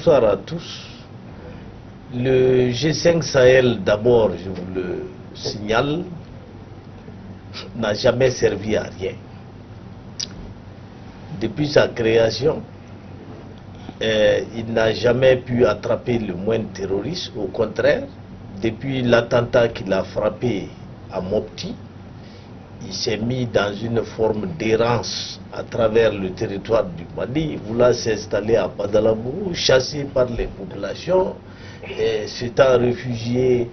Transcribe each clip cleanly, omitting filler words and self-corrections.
bonsoir à tous. Le G5 Sahel, d'abord, je vous le signale, n'a jamais servi à rien. Depuis sa création, il n'a jamais pu attraper le moindre terroriste. Au contraire, depuis l'attentat qu'il a frappé à Mopti, il s'est mis dans une forme d'errance à travers le territoire du Mali, voulant s'installer à Badalambou, chassé par les populations, s'étant réfugié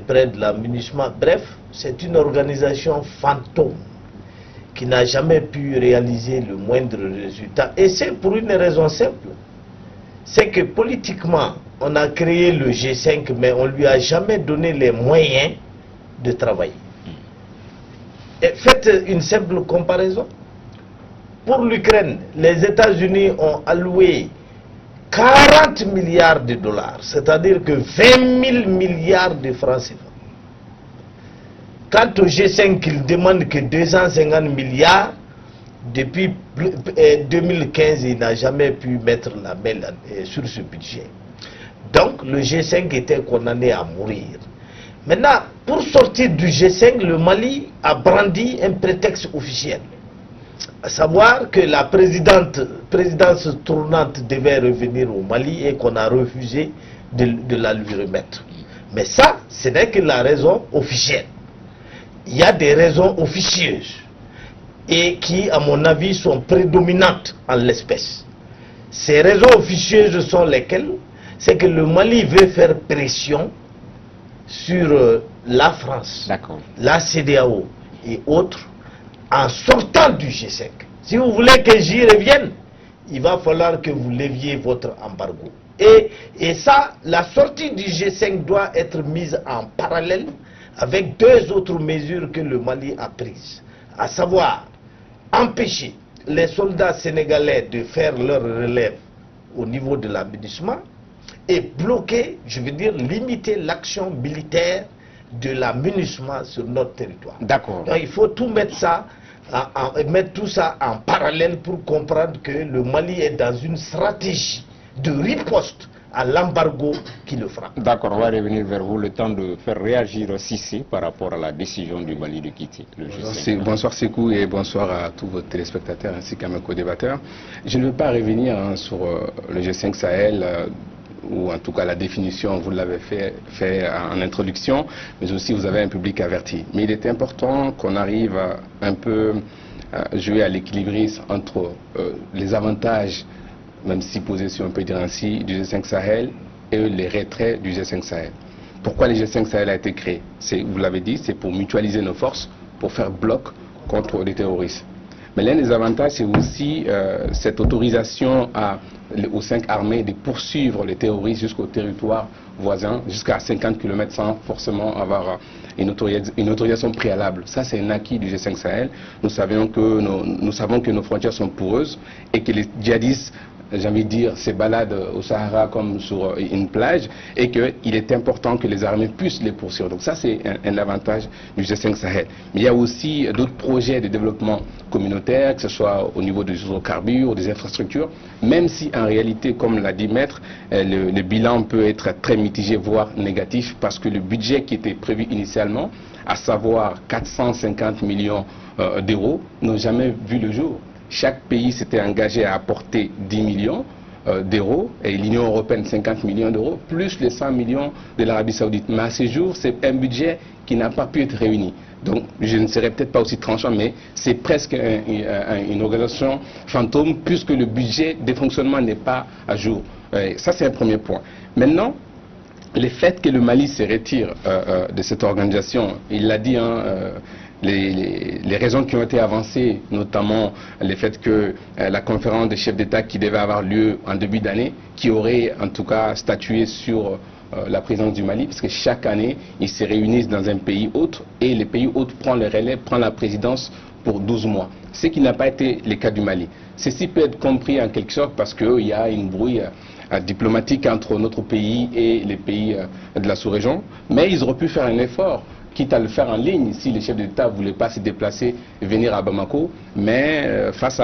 près de l'aménagement. Bref, c'est une organisation fantôme qui n'a jamais pu réaliser le moindre résultat. Et c'est pour une raison simple. C'est que politiquement, on a créé le G5, mais on ne lui a jamais donné les moyens de travailler. Et faites une simple comparaison. Pour l'Ukraine, les États-Unis ont alloué 40 milliards de dollars, c'est-à-dire que 20 000 milliards de francs CFA. Quant au G5, il demande que 250 milliards, depuis 2015, il n'a jamais pu mettre la main sur ce budget. Donc le G5 était condamné à mourir. Maintenant, pour sortir du G5, le Mali a brandi un prétexte officiel. À savoir que la présidence tournante devait revenir au Mali et qu'on a refusé de la lui remettre. Mais ça, ce n'est que la raison officielle. Il y a des raisons officieuses et qui, à mon avis, sont prédominantes en l'espèce. Ces raisons officieuses sont lesquelles? C'est que le Mali veut faire pression sur la France, la CEDEAO et autres en sortant du G5. Si vous voulez que j'y revienne, il va falloir que vous leviez votre embargo. Et ça, la sortie du G5 doit être mise en parallèle avec deux autres mesures que le Mali a prises, à savoir empêcher les soldats sénégalais de faire leur relève au niveau de l'aménagement et bloquer, je veux dire, limiter l'action militaire de l'aménagement sur notre territoire. D'accord. Donc il faut tout mettre ça, mettre tout ça en parallèle pour comprendre que le Mali est dans une stratégie de riposte à l'embargo qui le frappe. D'accord, on va revenir vers vous, le temps de faire réagir Cissé par rapport à la décision du Mali de quitter le G5. Bonsoir Sékou et bonsoir à tous vos téléspectateurs ainsi qu'à mes co-débatteurs. Je ne veux pas revenir sur le G5 Sahel, ou en tout cas la définition, vous l'avez fait en introduction, mais aussi vous avez un public averti. Mais il est important qu'on arrive à un peu jouer à l'équilibriste entre les avantages, même si posé si on peut dire ainsi, du G5 Sahel et les retraits du G5 Sahel. Pourquoi le G5 Sahel a été créé? Vous l'avez dit, c'est pour mutualiser nos forces, pour faire bloc contre les terroristes. Mais l'un des avantages, c'est aussi cette autorisation aux 5 armées de poursuivre les terroristes jusqu'au territoire voisin, jusqu'à 50 km sans forcément avoir une autorisation préalable. Ça, c'est un acquis du G5 Sahel. Nous savons que nos frontières sont poreuses et que les djihadistes, j'ai envie de dire, se baladent au Sahara comme sur une plage et qu'il est important que les armées puissent les poursuivre. Donc ça, c'est un avantage du G5 Sahel. Mais il y a aussi d'autres projets de développement communautaire, que ce soit au niveau des hydrocarbures, des infrastructures, même si en réalité, comme l'a dit Maître, le bilan peut être très mitigé, voire négatif, parce que le budget qui était prévu initialement, à savoir 450 millions d'euros, n'a jamais vu le jour. Chaque pays s'était engagé à apporter 10 millions d'euros et l'Union européenne 50 millions d'euros, plus les 100 millions de l'Arabie Saoudite. Mais à ce jour, c'est un budget qui n'a pas pu être réuni. Donc, je ne serai peut-être pas aussi tranchant, mais c'est presque une organisation fantôme puisque le budget de fonctionnement n'est pas à jour. Ça, c'est un premier point. Maintenant, le fait que le Mali se retire de cette organisation, il l'a dit, les raisons qui ont été avancées, notamment le fait que la conférence des chefs d'État qui devait avoir lieu en début d'année, qui aurait en tout cas statué sur la présidence du Mali, parce que chaque année, ils se réunissent dans un pays autre et le pays autre prend le relais, prend la présidence pour 12 mois. Ce qui n'a pas été le cas du Mali. Ceci peut être compris en quelque sorte parce qu'il y a une brouille diplomatique entre notre pays et les pays de la sous-région, mais ils auraient pu faire un effort, quitte à le faire en ligne si les chefs d'État ne voulaient pas se déplacer et venir à Bamako, mais face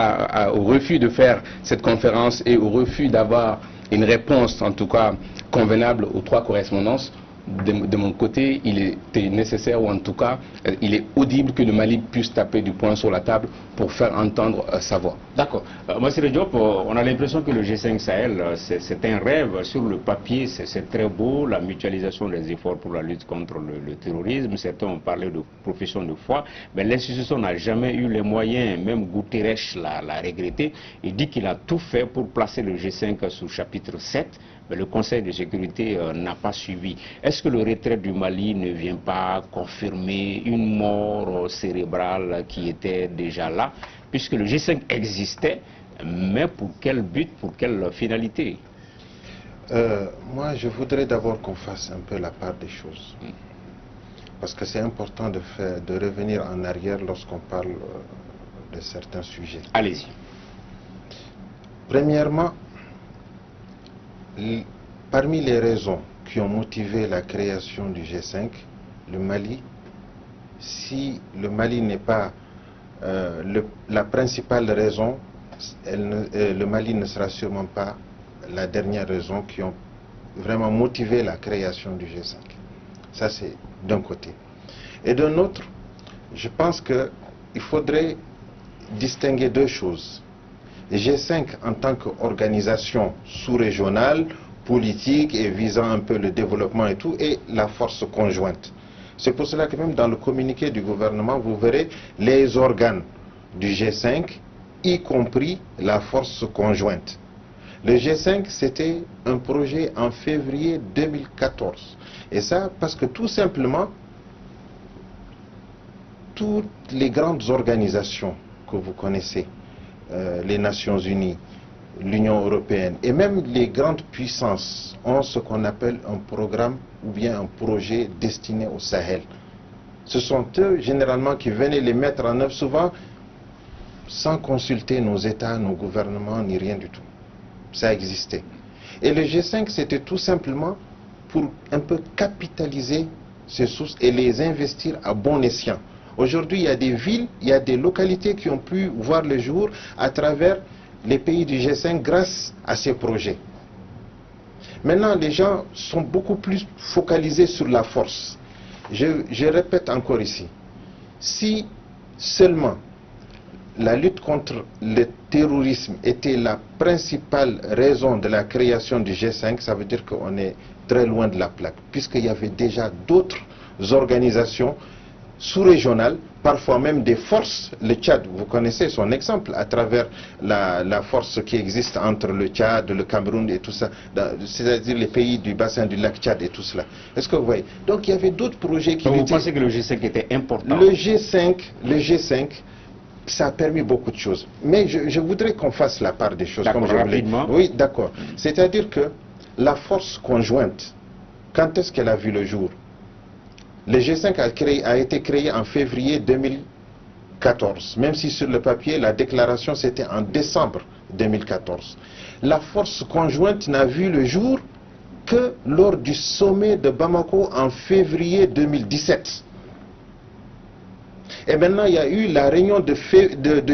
au refus de faire cette conférence et au refus d'avoir une réponse, en tout cas convenable aux 3 correspondances, de mon côté, il était nécessaire, ou en tout cas, il est audible que le Mali puisse taper du poing sur la table pour faire entendre sa voix. D'accord. Monsieur Diop, on a l'impression que le G5 Sahel, c'est un rêve. Sur le papier, c'est très beau, la mutualisation des efforts pour la lutte contre le terrorisme. Certains ont parlé de profession de foi, mais l'institution n'a jamais eu les moyens. Même Guterres l'a regretté. Il dit qu'il a tout fait pour placer le G5 sous chapitre 7. Mais le Conseil de sécurité n'a pas suivi. Est-ce que le retrait du Mali ne vient pas confirmer une mort cérébrale qui était déjà là, puisque le G5 existait, mais pour quel but, pour quelle finalité? Moi, je voudrais d'abord qu'on fasse un peu la part des choses. Parce que c'est important de revenir en arrière lorsqu'on parle de certains sujets. Allez-y. Premièrement, parmi les raisons qui ont motivé la création du G5, le Mali, si le Mali n'est pas la principale raison, le Mali ne sera sûrement pas la dernière raison qui ont vraiment motivé la création du G5. Ça, c'est d'un côté. Et d'un autre, je pense qu'il faudrait distinguer 2 choses. Le G5 en tant qu'organisation sous-régionale, politique et visant un peu le développement et tout, et la force conjointe. C'est pour cela que même dans le communiqué du gouvernement, vous verrez les organes du G5, y compris la force conjointe. Le G5, c'était un projet en février 2014. Et ça, parce que tout simplement, toutes les grandes organisations que vous connaissez, les Nations Unies, l'Union Européenne et même les grandes puissances ont ce qu'on appelle un programme ou bien un projet destiné au Sahel. Ce sont eux généralement qui venaient les mettre en œuvre, souvent sans consulter nos États, nos gouvernements, ni rien du tout. Ça existait. Et le G5, c'était tout simplement pour un peu capitaliser ces sources et les investir à bon escient. Aujourd'hui, il y a des villes, il y a des localités qui ont pu voir le jour à travers les pays du G5 grâce à ces projets. Maintenant, les gens sont beaucoup plus focalisés sur la force. Je répète encore ici, si seulement la lutte contre le terrorisme était la principale raison de la création du G5, ça veut dire qu'on est très loin de la plaque, puisqu'il y avait déjà d'autres organisations sous-régionales, parfois même des forces. Le Tchad, vous connaissez son exemple, à travers la force qui existe entre le Tchad, le Cameroun et tout ça, c'est-à-dire les pays du bassin du lac Tchad et tout cela. Est-ce que vous voyez? Donc il y avait d'autres projets qui... Donc vous pensez que le G5 était important? Le G5, ça a permis beaucoup de choses. Mais je voudrais qu'on fasse la part des choses. Comme je rapidement. Oui, d'accord. C'est-à-dire que la force conjointe, quand est-ce qu'elle a vu le jour? Le G5 a été créé en février 2014, même si sur le papier, la déclaration c'était en décembre 2014. La force conjointe n'a vu le jour que lors du sommet de Bamako en février 2017. Et maintenant, il y a eu la réunion de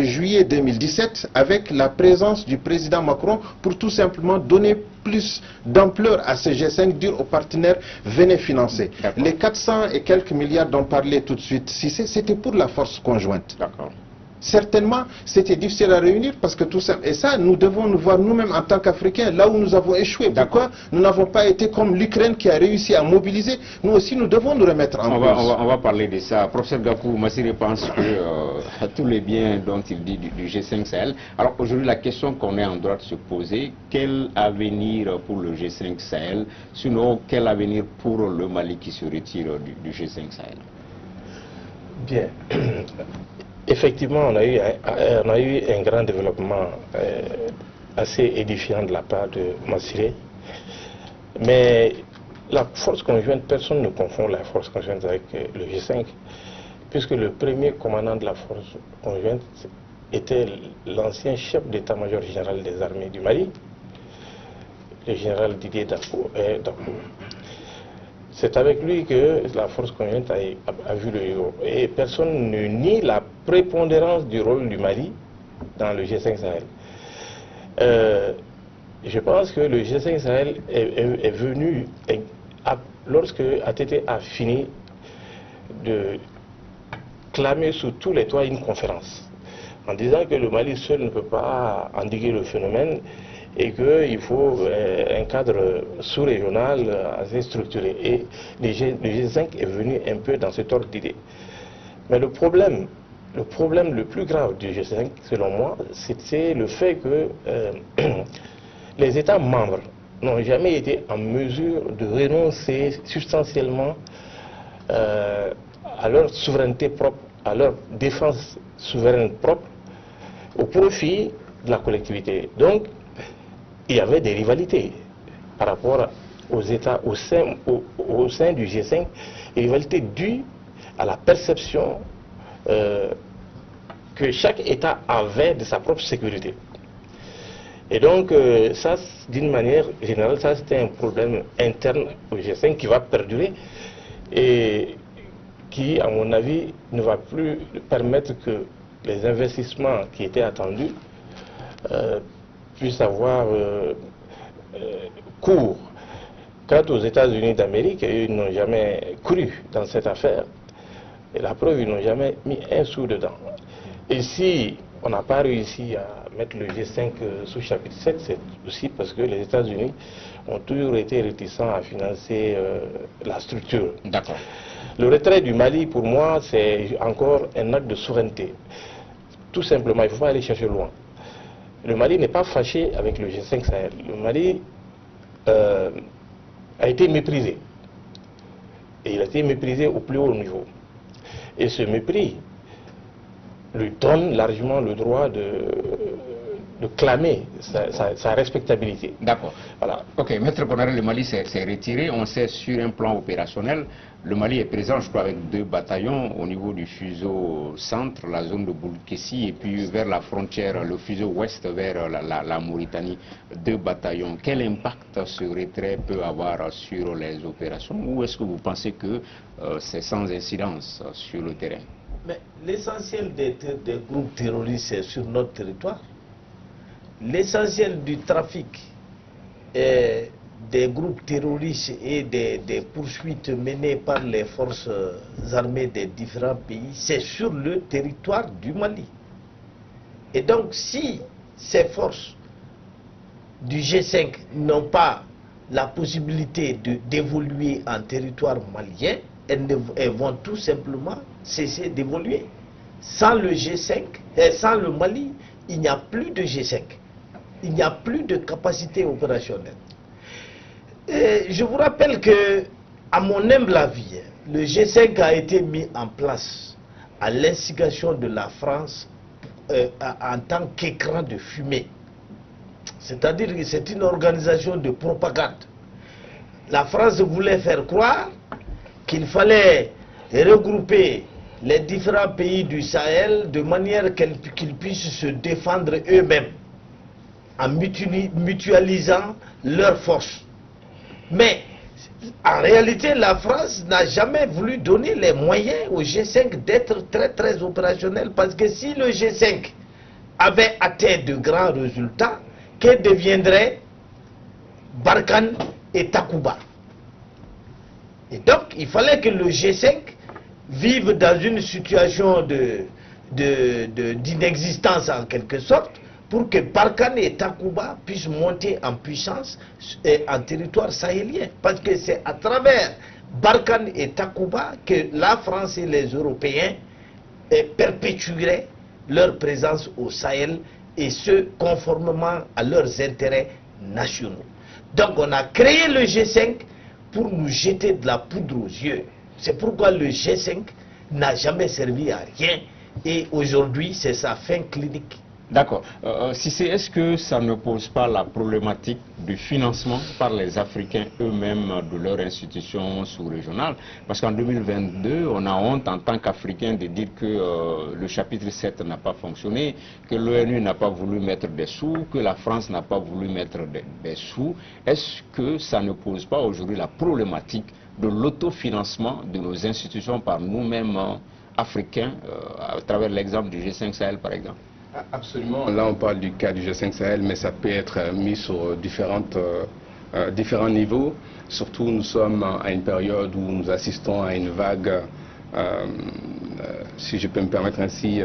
juillet 2017 avec la présence du président Macron pour tout simplement donner plus d'ampleur à ce G5, dire aux partenaires, venez financer. Les 400 et quelques milliards dont parlait tout de suite Cissé, c'était pour la force conjointe. D'accord. Certainement, c'était difficile à réunir parce que tout ça, et ça, nous devons nous voir nous-mêmes en tant qu'Africains, là où nous avons échoué. Pourquoi nous n'avons pas été comme l'Ukraine qui a réussi à mobiliser? Nous aussi, nous devons nous remettre en cause. On va parler de ça. Professeur Gakou, Massiré pense que tous les biens dont il dit du G5 Sahel. Alors aujourd'hui, la question qu'on est en droit de se poser, quel avenir pour le G5 Sahel? Sinon, quel avenir pour le Mali qui se retire du G5 Sahel? Bien. Effectivement, on a eu un grand développement assez édifiant de la part de Massiré. Mais la force conjointe, personne ne confond la force conjointe avec le G5, puisque le premier commandant de la force conjointe était l'ancien chef d'état-major général des armées du Mali, le général Didier Dacour. C'est avec lui que la force conjointe a vu le jour. Et personne ne nie la prépondérance du rôle du Mali dans le G5 Sahel. Je pense que le G5 Sahel est venu, lorsque ATT a fini de clamer sous tous les toits une conférence, en disant que le Mali seul ne peut pas endiguer le phénomène et qu'il faut un cadre sous-régional assez structuré. Et le G5 est venu un peu dans cet ordre d'idée. Mais le problème le plus grave du G5, selon moi, c'est le fait que les États membres n'ont jamais été en mesure de renoncer substantiellement à leur souveraineté propre, à leur défense souveraine propre, au profit de la collectivité. Donc, il y avait des rivalités par rapport aux États au sein du G5, des rivalités dues à la perception que chaque État avait de sa propre sécurité. Et donc, ça, d'une manière générale, ça c'était un problème interne au G5 qui va perdurer et qui, à mon avis, ne va plus permettre que les investissements qui étaient attendus puissent avoir cours. Quant aux États-Unis d'Amérique, ils n'ont jamais cru dans cette affaire. Et la preuve, ils n'ont jamais mis un sou dedans. Et si on n'a pas réussi à mettre le G5 sous chapitre 7, c'est aussi parce que les États-Unis ont toujours été réticents à financer la structure. D'accord. Le retrait du Mali, pour moi, c'est encore un acte de souveraineté. Tout simplement, il ne faut pas aller chercher loin. Le Mali n'est pas fâché avec le G5 Sahel. Le Mali a été méprisé. Et il a été méprisé au plus haut niveau. Et ce mépris lui donne largement le droit de clamer sa respectabilité. D'accord. Voilà. Ok, Maître Konaré, le Mali s'est retiré. On sait sur un plan opérationnel, le Mali est présent, je crois, avec 2 bataillons au niveau du fuseau centre, la zone de Boulkessi, et puis vers la frontière, le fuseau ouest vers la Mauritanie, 2 bataillons. Quel impact ce retrait peut avoir sur les opérations, ou est-ce que vous pensez que c'est sans incidence sur le terrain? Mais l'essentiel des groupes terroristes, c'est sur notre territoire. L'essentiel du trafic des groupes terroristes et des poursuites menées par les forces armées des différents pays, c'est sur le territoire du Mali. Et donc, si ces forces du G5 n'ont pas la possibilité d'évoluer en territoire malien, elles vont tout simplement cesser d'évoluer. Sans le G5, et sans le Mali, il n'y a plus de G5. Il n'y a plus de capacité opérationnelle. Et je vous rappelle que, à mon humble avis, le G5 a été mis en place à l'instigation de la France en tant qu'écran de fumée. C'est-à-dire que c'est une organisation de propagande. La France voulait faire croire qu'il fallait regrouper les différents pays du Sahel de manière qu'ils puissent se défendre eux-mêmes en mutualisant leurs forces. Mais en réalité, la France n'a jamais voulu donner les moyens au G5 d'être très opérationnel, parce que si le G5 avait atteint de grands résultats, que deviendraient Barkhane et Takuba? Et donc, il fallait que le G5 vive dans une situation d'inexistence en quelque sorte, pour que Barkhane et Takuba puissent monter en puissance en territoire sahélien. Parce que c'est à travers Barkhane et Takuba que la France et les Européens perpétueraient leur présence au Sahel, et ce, conformément à leurs intérêts nationaux. Donc on a créé le G5 pour nous jeter de la poudre aux yeux. C'est pourquoi le G5 n'a jamais servi à rien, et aujourd'hui c'est sa fin clinique. D'accord. Est-ce que ça ne pose pas la problématique du financement par les Africains eux-mêmes de leurs institutions sous-régionales? Parce qu'en 2022, on a honte en tant qu'Africains de dire que le chapitre 7 n'a pas fonctionné, que l'ONU n'a pas voulu mettre des sous, que la France n'a pas voulu mettre des sous. Est-ce que ça ne pose pas aujourd'hui la problématique de l'autofinancement de nos institutions par nous-mêmes Africains, à travers l'exemple du G5 Sahel par exemple? Absolument. Là, on parle du cas du G5 Sahel, mais ça peut être mis sur différents niveaux. Surtout, nous sommes à une période où nous assistons à une vague, si je peux me permettre ainsi,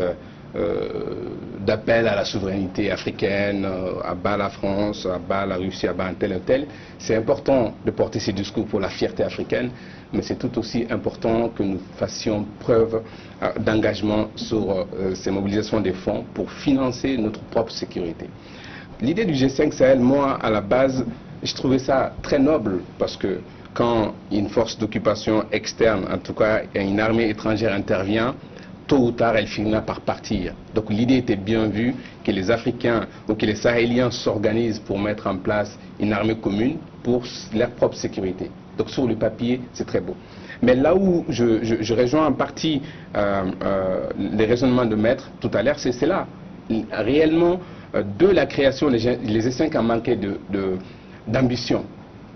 d'appel à la souveraineté africaine, à bas la France, à bas la Russie, à bas un tel et tel. C'est important de porter ces discours pour la fierté africaine, mais c'est tout aussi important que nous fassions preuve d'engagement sur ces mobilisations des fonds pour financer notre propre sécurité. L'idée du G5 Sahel, moi, à la base, je trouvais ça très noble parce que quand une force d'occupation externe, en tout cas une armée étrangère intervient, tôt ou tard, elle finira par partir. Donc l'idée était bien vue que les Africains ou que les Sahéliens s'organisent pour mettre en place une armée commune pour leur propre sécurité. Donc sur le papier, c'est très beau. Mais là où je rejoins en partie les raisonnements de Maître tout à l'heure, c'est là. Réellement, de la création, les G5 ont manqué d'ambition.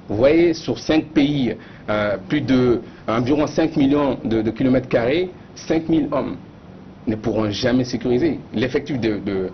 Vous voyez, sur 5 pays, environ 5 millions de kilomètres carrés, 5000 hommes ne pourront jamais sécuriser. L'effectif de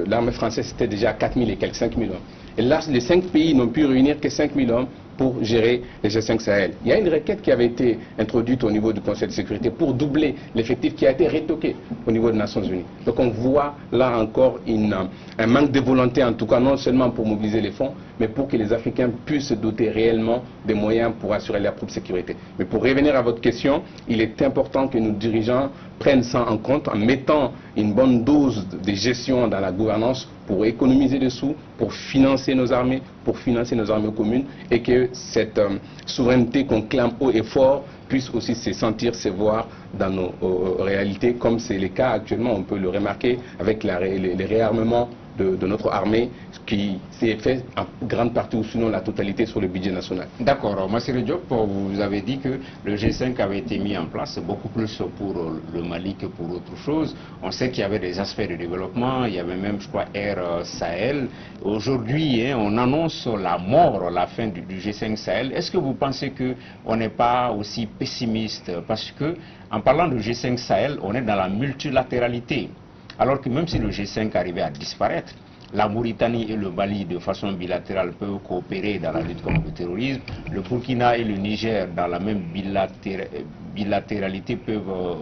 l'armée française, c'était déjà 4000 et quelques 5000 hommes. Et là, les 5 pays n'ont pu réunir que 5000 hommes pour gérer les G5 Sahel. Il y a une requête qui avait été introduite au niveau du Conseil de sécurité pour doubler l'effectif qui a été retoqué au niveau des Nations Unies. Donc on voit là encore un manque de volonté, en tout cas non seulement pour mobiliser les fonds, mais pour que les Africains puissent se doter réellement des moyens pour assurer leur propre sécurité. Mais pour revenir à votre question, il est important que nos dirigeants prennent ça en compte en mettant une bonne dose de gestion dans la gouvernance pour économiser des sous, pour financer nos armées communes et que cette souveraineté qu'on clame haut et fort puisse aussi se sentir, se voir dans nos réalités, comme c'est le cas actuellement, on peut le remarquer avec les réarmements de notre armée qui s'est fait en grande partie ou sinon la totalité sur le budget national. D'accord. Massiré Diop, vous avez dit que le G5 avait été mis en place beaucoup plus pour le Mali que pour autre chose. On sait qu'il y avait des aspects de développement, il y avait même, je crois, Air Sahel. Aujourd'hui, on annonce la mort, la fin du G5 Sahel. Est-ce que vous pensez qu'on n'est pas aussi pessimiste? Parce que, en parlant de G5 Sahel, on est dans la multilatéralité. Alors que même si le G5 arrivait à disparaître, la Mauritanie et le Mali, de façon bilatérale, peuvent coopérer dans la lutte contre le terrorisme. Le Burkina et le Niger, dans la même bilatéralité, peuvent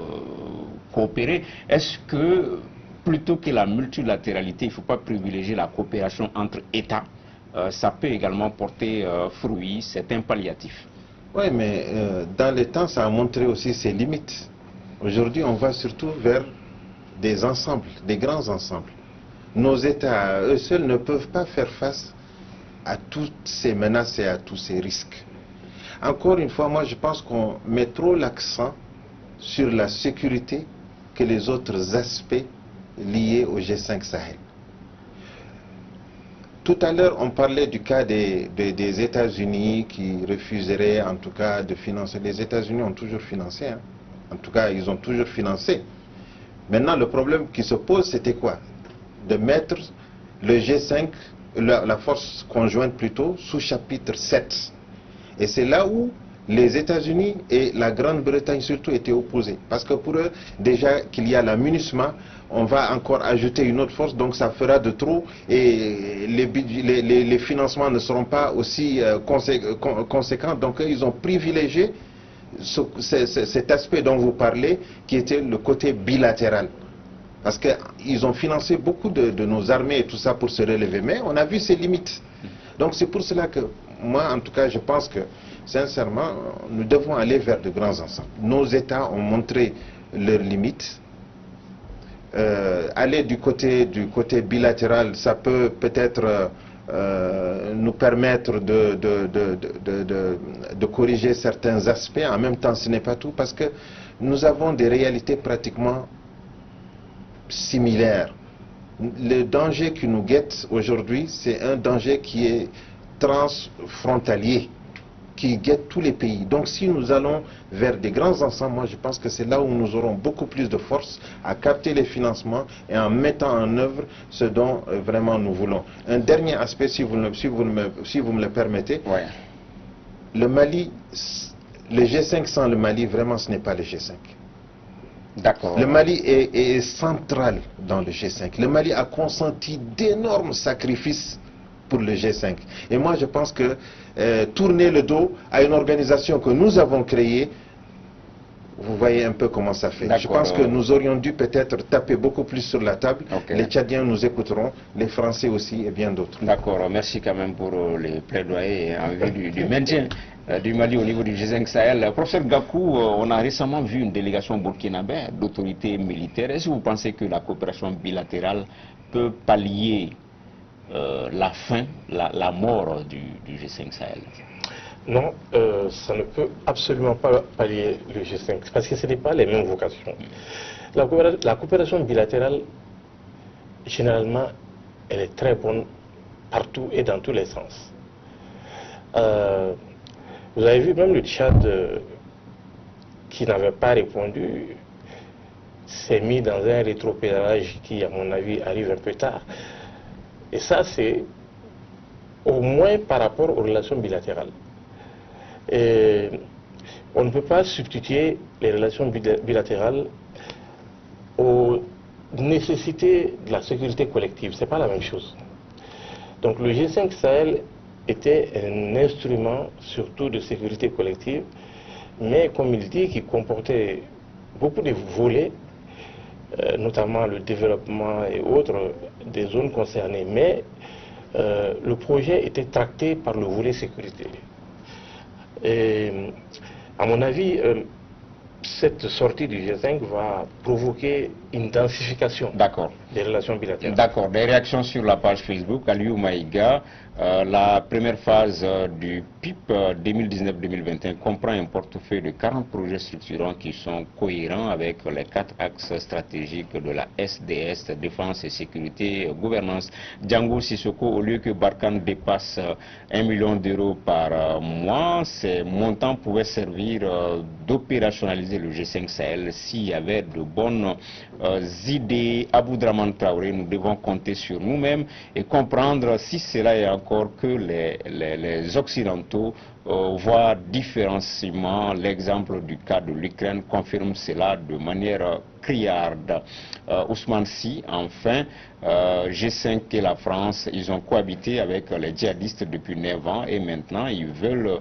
coopérer. Est-ce que, plutôt que la multilatéralité, il ne faut pas privilégier la coopération entre États? Ça peut également porter fruit, c'est un palliatif. Oui, mais dans le temps, ça a montré aussi ses limites. Aujourd'hui, on va surtout vers des ensembles, des grands ensembles. Nos États, eux seuls, ne peuvent pas faire face à toutes ces menaces et à tous ces risques. Encore une fois, moi je pense qu'on met trop l'accent sur la sécurité que les autres aspects liés au G5 Sahel. Tout à l'heure, on parlait du cas des États-Unis qui refuseraient en tout cas de financer. Les États-Unis ont toujours financé, hein. En tout cas, ils ont toujours financé. Maintenant, le problème qui se pose, c'était quoi? De mettre le G5, la force conjointe plutôt, sous chapitre 7. Et c'est là où les États-Unis et la Grande-Bretagne surtout étaient opposés. Parce que pour eux, déjà qu'il y a la MINUSMA, on va encore ajouter une autre force, donc ça fera de trop et les financements ne seront pas aussi conséquents. Donc ils ont privilégié cet aspect dont vous parlez, qui était le côté bilatéral. Parce qu'ils ont financé beaucoup de nos armées et tout ça pour se relever, mais on a vu ses limites. Donc c'est pour cela que, moi en tout cas, je pense que, sincèrement, nous devons aller vers de grands ensembles. Nos États ont montré leurs limites. Aller du côté bilatéral, ça peut peut-être nous permettre de corriger certains aspects. En même temps, ce n'est pas tout, parce que nous avons des réalités pratiquement similaires. Le danger qui nous guette aujourd'hui, c'est un danger qui est transfrontalier, qui guette tous les pays. Donc si nous allons vers des grands ensembles, moi je pense que c'est là où nous aurons beaucoup plus de force à capter les financements et en mettant en œuvre ce dont vraiment nous voulons. Un dernier aspect, si vous me le permettez. Ouais. Le Mali, le G5 sans le Mali, vraiment ce n'est pas le G5. D'accord. Le Mali est central dans le G5. Le Mali a consenti d'énormes sacrifices pour le G5. Et moi, je pense que tourner le dos à une organisation que nous avons créée, vous voyez un peu comment ça fait. Je pense que nous aurions dû peut-être taper beaucoup plus sur la table. Les Tchadiens nous écouteront, les Français aussi et bien d'autres. D'accord, merci quand même pour les plaidoyers en vue du maintien du Mali au niveau du G5 Sahel. Professeur Gakou, on a récemment vu une délégation burkinabé d'autorités militaires. Est-ce que vous pensez que la coopération bilatérale peut pallier la fin, la mort du G5 Sahel? Non, ça ne peut absolument pas pallier le G5, parce que ce n'est pas les mêmes vocations. La coopération bilatérale, généralement, elle est très bonne partout et dans tous les sens. Vous avez vu même le Tchad, qui n'avait pas répondu, s'est mis dans un rétropédalage qui, à mon avis, arrive un peu tard. Et ça, c'est au moins par rapport aux relations bilatérales. Et on ne peut pas substituer les relations bilatérales aux nécessités de la sécurité collective. Ce n'est pas la même chose. Donc le G5 Sahel était un instrument surtout de sécurité collective, mais comme il dit, qui comportait beaucoup de volets, notamment le développement et autres des zones concernées. Mais le projet était tracté par le volet sécurité. Et, à mon avis, cette sortie du G5 va provoquer une densification des relations bilatérales. D'accord. Des réactions sur la page Facebook, Aliou Maïga. La première phase du PIP 2019-2021 comprend un portefeuille de 40 projets structurants qui sont cohérents avec les 4 axes stratégiques de la SDS, défense et sécurité, gouvernance. Django Sissoko, au lieu que Barkhane dépasse 1 million d'euros par mois, ces montants pouvaient servir d'opérationnaliser le G5 Sahel s'il y avait de bonnes idées. Aboudraman Traoré, nous devons compter sur nous-mêmes et comprendre si cela est encore que les Occidentaux voient différemment. L'exemple du cas de l'Ukraine confirme cela de manière criarde. Ousmane Sy, enfin, G5 et la France, ils ont cohabité avec les djihadistes depuis 9 ans et maintenant ils veulent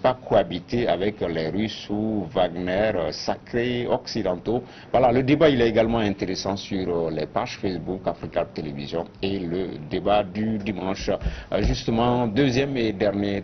pas cohabiter avec les Russes ou Wagner, sacrés occidentaux. Voilà, le débat il est également intéressant sur les pages Facebook, Africa Télévision et le débat du dimanche. Justement, deuxième et dernier.